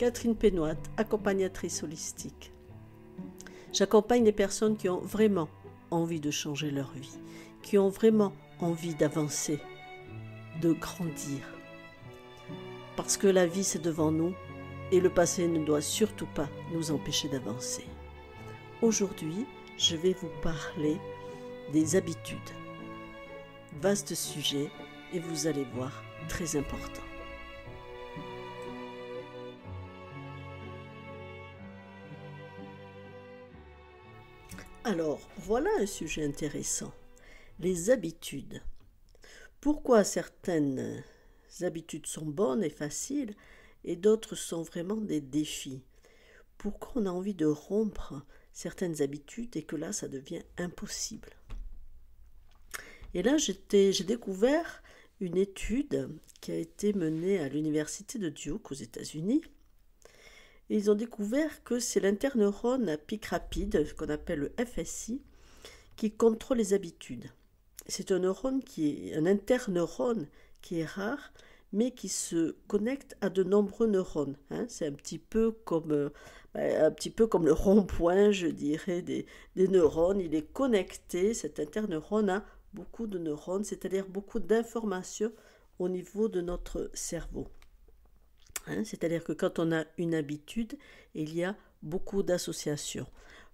Catherine Pénoat, accompagnatrice holistique. J'accompagne les personnes qui ont vraiment envie de changer leur vie, qui ont vraiment envie d'avancer, de grandir. Parce que la vie, c'est devant nous et le passé ne doit surtout pas nous empêcher d'avancer. Aujourd'hui, je vais vous parler des habitudes. Vaste sujet et vous allez voir, très important. Alors, voilà un sujet intéressant. Les habitudes. Pourquoi certaines habitudes sont bonnes et faciles et d'autres sont vraiment des défis? Pourquoi on a envie de rompre certaines habitudes et que là, ça devient impossible? Et là, j'ai découvert une étude qui a été menée à l'université de Duke aux États-Unis. Et ils ont découvert que c'est l'interneurone à pic rapide, ce qu'on appelle le FSI, qui contrôle les habitudes. C'est un interneurone qui est rare, mais qui se connecte à de nombreux neurones. C'est un petit peu comme le rond-point, je dirais, des neurones. Il est connecté, cet interneurone, à beaucoup de neurones, c'est-à-dire beaucoup d'informations au niveau de notre cerveau. C'est-à-dire que quand on a une habitude, il y a beaucoup d'associations.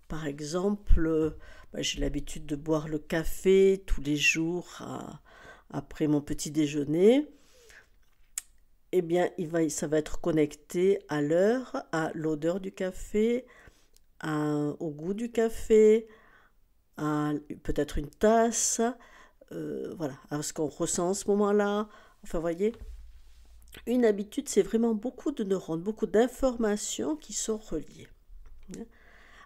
Par exemple, j'ai l'habitude de boire le café tous les jours après mon petit déjeuner. Eh bien, ça va être connecté à l'heure, à l'odeur du café, au goût du café, à peut-être une tasse, à ce qu'on ressent en ce moment-là. Enfin, vous voyez, une habitude, c'est vraiment beaucoup de neurones, beaucoup d'informations qui sont reliées.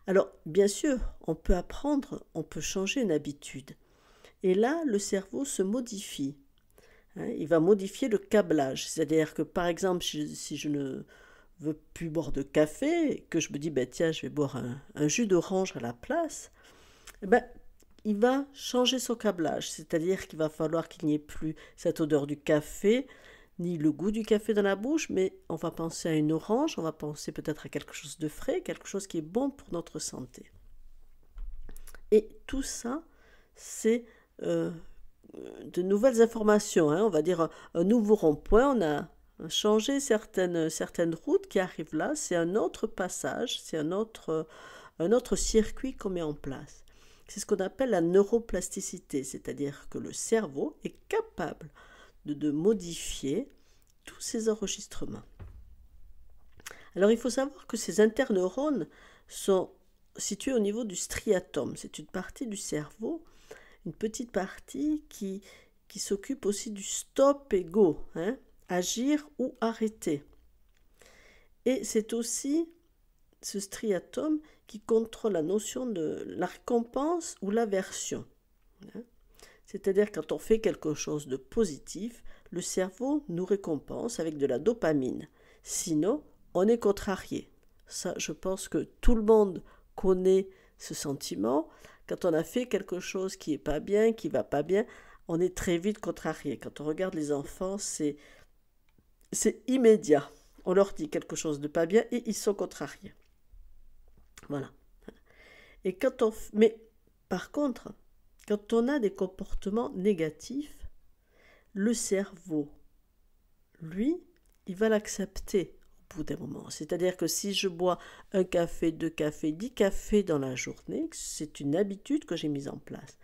Alors, bien sûr, on peut apprendre, on peut changer une habitude. Et là, le cerveau se modifie. Il va modifier le câblage. C'est-à-dire que, par exemple, si je ne veux plus boire de café, et que je me dis, tiens, je vais boire un jus d'orange à la place, il va changer son câblage. C'est-à-dire qu'il va falloir qu'il n'y ait plus cette odeur du café, ni le goût du café dans la bouche, mais on va penser à une orange, on va penser peut-être à quelque chose de frais, quelque chose qui est bon pour notre santé. Et tout ça, c'est de nouvelles informations. On va dire un nouveau rond-point, on a changé certaines routes qui arrivent là, c'est un autre passage, c'est un autre circuit qu'on met en place. C'est ce qu'on appelle la neuroplasticité, c'est-à-dire que le cerveau est capable de modifier tous ces enregistrements. Alors il faut savoir que ces interneurones sont situés au niveau du striatum. C'est une partie du cerveau, une petite partie qui s'occupe aussi du stop et go, agir ou arrêter. Et c'est aussi ce striatum qui contrôle la notion de la récompense ou l'aversion. C'est-à-dire quand on fait quelque chose de positif, le cerveau nous récompense avec de la dopamine. Sinon, on est contrarié. Ça, je pense que tout le monde connaît ce sentiment. Quand on a fait quelque chose qui n'est pas bien, qui ne va pas bien, on est très vite contrarié. Quand on regarde les enfants, c'est immédiat. On leur dit quelque chose de pas bien et ils sont contrariés. Voilà. Et mais par contre, quand on a des comportements négatifs, le cerveau, lui, il va l'accepter au bout d'un moment. C'est-à-dire que si je bois un café, 2 cafés, 10 cafés dans la journée, c'est une habitude que j'ai mise en place.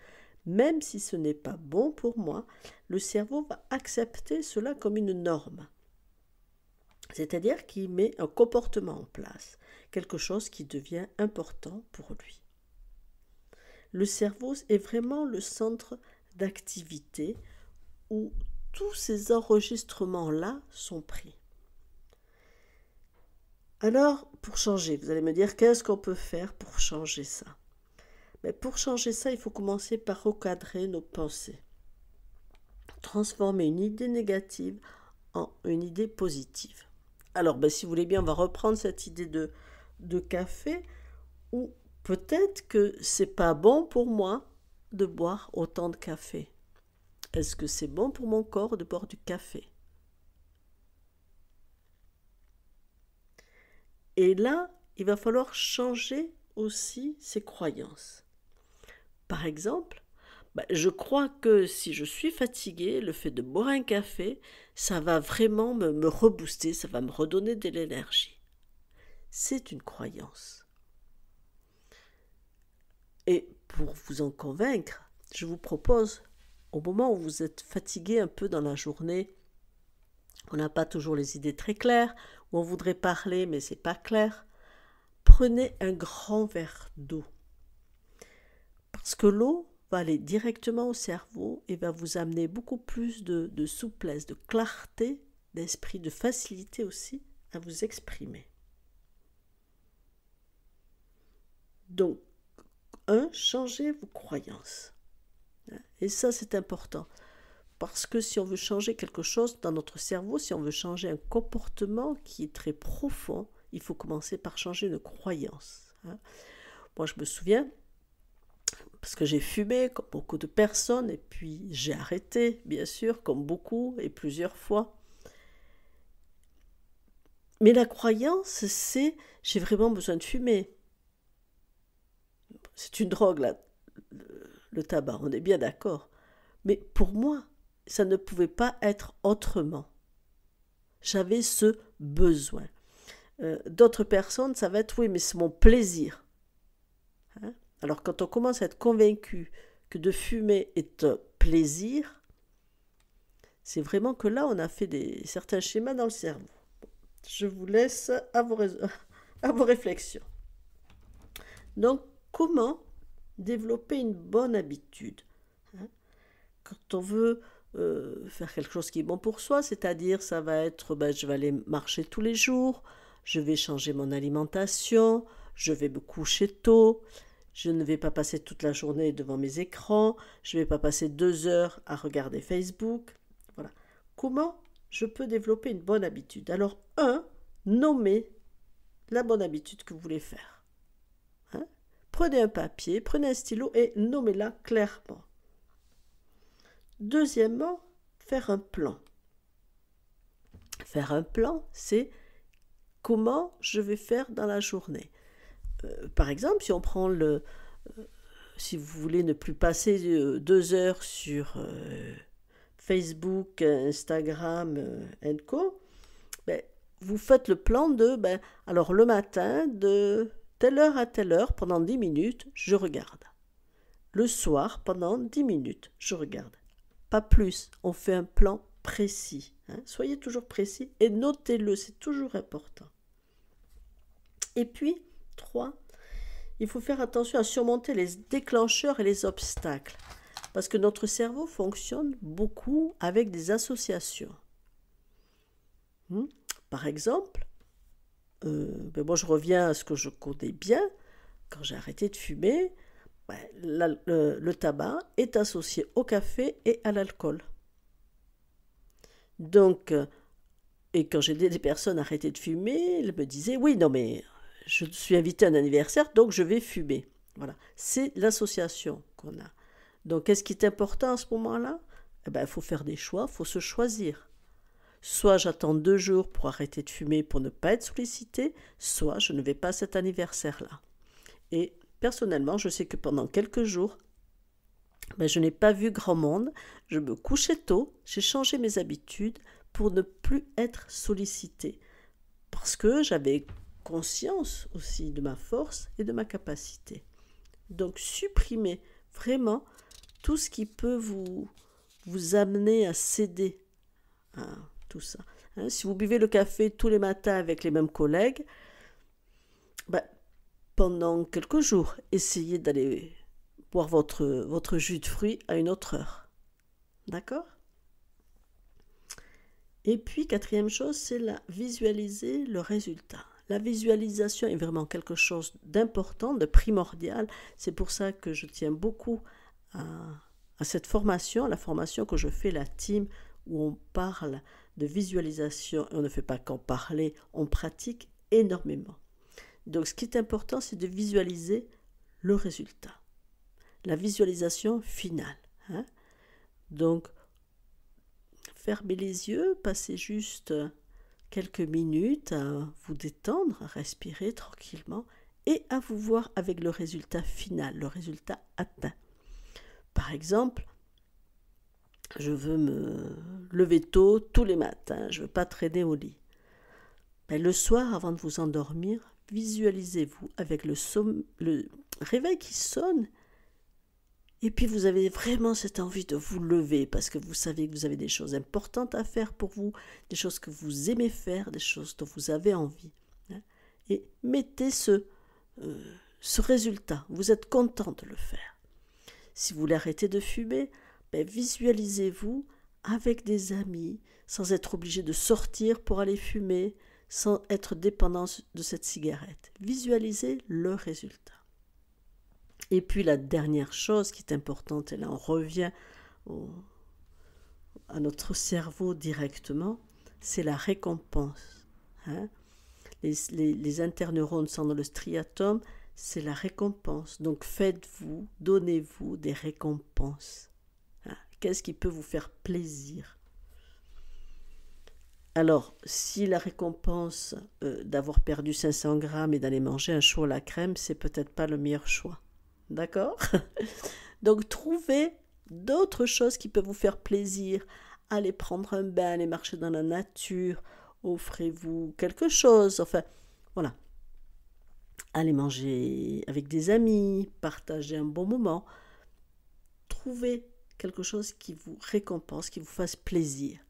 Même si ce n'est pas bon pour moi, le cerveau va accepter cela comme une norme. C'est-à-dire qu'il met un comportement en place, quelque chose qui devient important pour lui. Le cerveau est vraiment le centre d'activité où tous ces enregistrements-là sont pris. Alors, pour changer, vous allez me dire, qu'est-ce qu'on peut faire pour changer ça? Pour changer ça, il faut commencer par recadrer nos pensées. Transformer une idée négative en une idée positive. Alors, si vous voulez bien, on va reprendre cette idée de café où peut-être que c'est pas bon pour moi de boire autant de café. Est-ce que c'est bon pour mon corps de boire du café? Et là, il va falloir changer aussi ses croyances. Par exemple, je crois que si je suis fatiguée, le fait de boire un café, ça va vraiment me rebooster, ça va me redonner de l'énergie. C'est une croyance. Et pour vous en convaincre, je vous propose, au moment où vous êtes fatigué un peu dans la journée, on n'a pas toujours les idées très claires, ou on voudrait parler mais c'est pas clair, prenez un grand verre d'eau. Parce que l'eau va aller directement au cerveau et va vous amener beaucoup plus de souplesse, de clarté d'esprit, de facilité aussi à vous exprimer. Donc, changez vos croyances. Et ça, c'est important. Parce que si on veut changer quelque chose dans notre cerveau, si on veut changer un comportement qui est très profond, il faut commencer par changer une croyance. Moi, je me souviens, parce que j'ai fumé comme beaucoup de personnes, et puis j'ai arrêté, bien sûr, comme beaucoup, et plusieurs fois. Mais la croyance, c'est « j'ai vraiment besoin de fumer ». C'est une drogue, là, le tabac, on est bien d'accord. Mais pour moi, ça ne pouvait pas être autrement. J'avais ce besoin. D'autres personnes, ça va être « oui, mais c'est mon plaisir ». Alors quand on commence à être convaincu que de fumer est un plaisir, c'est vraiment que là, on a fait certains schémas dans le cerveau. Je vous laisse à vos réflexions. Donc, comment développer une bonne habitude quand on veut faire quelque chose qui est bon pour soi, c'est-à-dire ça va être je vais aller marcher tous les jours, je vais changer mon alimentation, je vais me coucher tôt, je ne vais pas passer toute la journée devant mes écrans, je ne vais pas passer 2 heures à regarder Facebook. Voilà. Comment je peux développer une bonne habitude? Alors, nommez la bonne habitude que vous voulez faire. Prenez un papier, prenez un stylo et nommez-la clairement. Deuxièmement, faire un plan. Faire un plan, c'est comment je vais faire dans la journée. Par exemple, si on prend si vous voulez ne plus passer 2 heures sur Facebook, Instagram &co, vous faites le plan de, alors le matin, de telle heure à telle heure, pendant 10 minutes, je regarde. Le soir, pendant 10 minutes, je regarde. Pas plus, on fait un plan précis. Soyez toujours précis et notez-le, c'est toujours important. Et puis, 3, il faut faire attention à surmonter les déclencheurs et les obstacles. Parce que notre cerveau fonctionne beaucoup avec des associations. Par exemple, moi je reviens à ce que je connais bien. Quand j'ai arrêté de fumer, le tabac est associé au café et à l'alcool. Donc, et quand j'ai aidé des personnes à arrêter de fumer, elles me disaient « oui, non mais je suis invitée à un anniversaire, donc je vais fumer ». Voilà, c'est l'association qu'on a. Donc, qu'est-ce qui est important à ce moment-là? Il faut faire des choix, il faut se choisir. Soit j'attends 2 jours pour arrêter de fumer pour ne pas être sollicité, soit je ne vais pas à cet anniversaire-là. Et personnellement, je sais que pendant quelques jours, je n'ai pas vu grand monde, je me couchais tôt, j'ai changé mes habitudes pour ne plus être sollicité. Parce que j'avais conscience aussi de ma force et de ma capacité. Donc supprimez vraiment tout ce qui peut vous amener à céder à tout ça. Si vous buvez le café tous les matins avec les mêmes collègues, pendant quelques jours, essayez d'aller boire votre jus de fruits à une autre heure. D'accord? Et puis, 4e chose, c'est visualiser le résultat. La visualisation est vraiment quelque chose d'important, de primordial. C'est pour ça que je tiens beaucoup à cette formation, la formation que je fais, la team, où on parle de visualisation. Et on ne fait pas qu'en parler, on pratique énormément. Donc, ce qui est important, c'est de visualiser le résultat. La visualisation finale. Donc, fermez les yeux, passez juste quelques minutes à vous détendre, à respirer tranquillement et à vous voir avec le résultat final, le résultat atteint. Par exemple, je veux me lever tôt tous les matins, je ne veux pas traîner au lit. Le soir, avant de vous endormir, visualisez-vous avec le réveil qui sonne. Et puis vous avez vraiment cette envie de vous lever parce que vous savez que vous avez des choses importantes à faire pour vous, des choses que vous aimez faire, des choses dont vous avez envie. Et mettez ce résultat, vous êtes content de le faire. Si vous voulez arrêter de fumer, visualisez-vous avec des amis, sans être obligé de sortir pour aller fumer, sans être dépendant de cette cigarette. Visualisez le résultat. Et puis la dernière chose qui est importante, et là on revient à notre cerveau directement, c'est la récompense. Les interneurones sont dans le striatum, c'est la récompense. Donc faites-vous, donnez-vous des récompenses. Qu'est-ce qui peut vous faire plaisir ? Alors, si la récompense d'avoir perdu 500 grammes et d'aller manger un chou à la crème, c'est peut-être pas le meilleur choix. D'accord ? Donc, trouvez d'autres choses qui peuvent vous faire plaisir. Allez prendre un bain, allez marcher dans la nature, offrez-vous quelque chose. Enfin, voilà. Allez manger avec des amis, partagez un bon moment. Trouvez quelque chose qui vous récompense, qui vous fasse plaisir.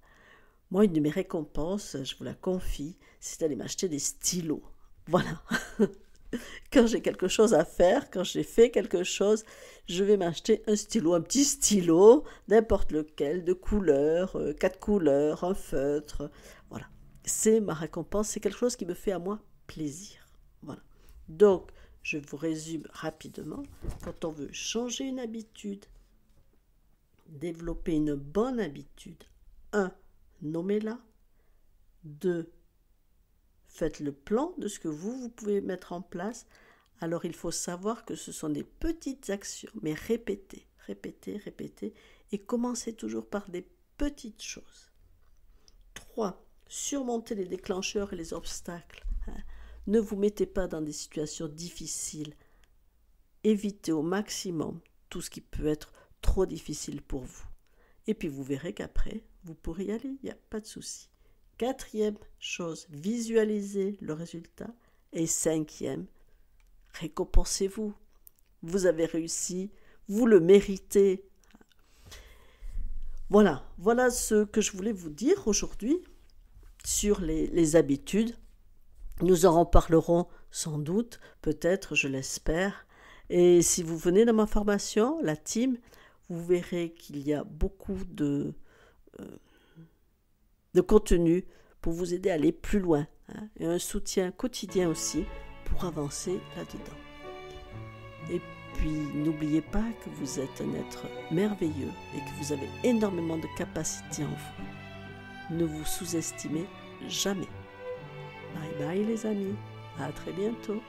Moi, une de mes récompenses, je vous la confie, c'est d'aller m'acheter des stylos. Voilà. Quand j'ai quelque chose à faire, quand j'ai fait quelque chose, je vais m'acheter un stylo, un petit stylo, n'importe lequel, de couleur, 4 couleurs, un feutre. Voilà. C'est ma récompense, c'est quelque chose qui me fait à moi plaisir. Voilà. Donc, je vous résume rapidement. Quand on veut changer une habitude, développer une bonne habitude, 1. Nommez-la. 2. Faites le plan de ce que vous pouvez mettre en place. Alors, il faut savoir que ce sont des petites actions, mais répétez, et commencez toujours par des petites choses. 3. Surmontez les déclencheurs et les obstacles. Ne vous mettez pas dans des situations difficiles. Évitez au maximum tout ce qui peut être trop difficile pour vous. Et puis, vous verrez qu'après, vous pourrez y aller, il n'y a pas de souci. 4e chose, visualisez le résultat. Et 5e, récompensez-vous. Vous avez réussi, vous le méritez. Voilà ce que je voulais vous dire aujourd'hui sur les habitudes. Nous en reparlerons sans doute, peut-être, je l'espère. Et si vous venez dans ma formation, la team, vous verrez qu'il y a beaucoup de contenu pour vous aider à aller plus loin, et un soutien quotidien aussi pour avancer là-dedans. Et puis, n'oubliez pas que vous êtes un être merveilleux et que vous avez énormément de capacités en vous. Ne vous sous-estimez jamais. Bye bye les amis, à très bientôt.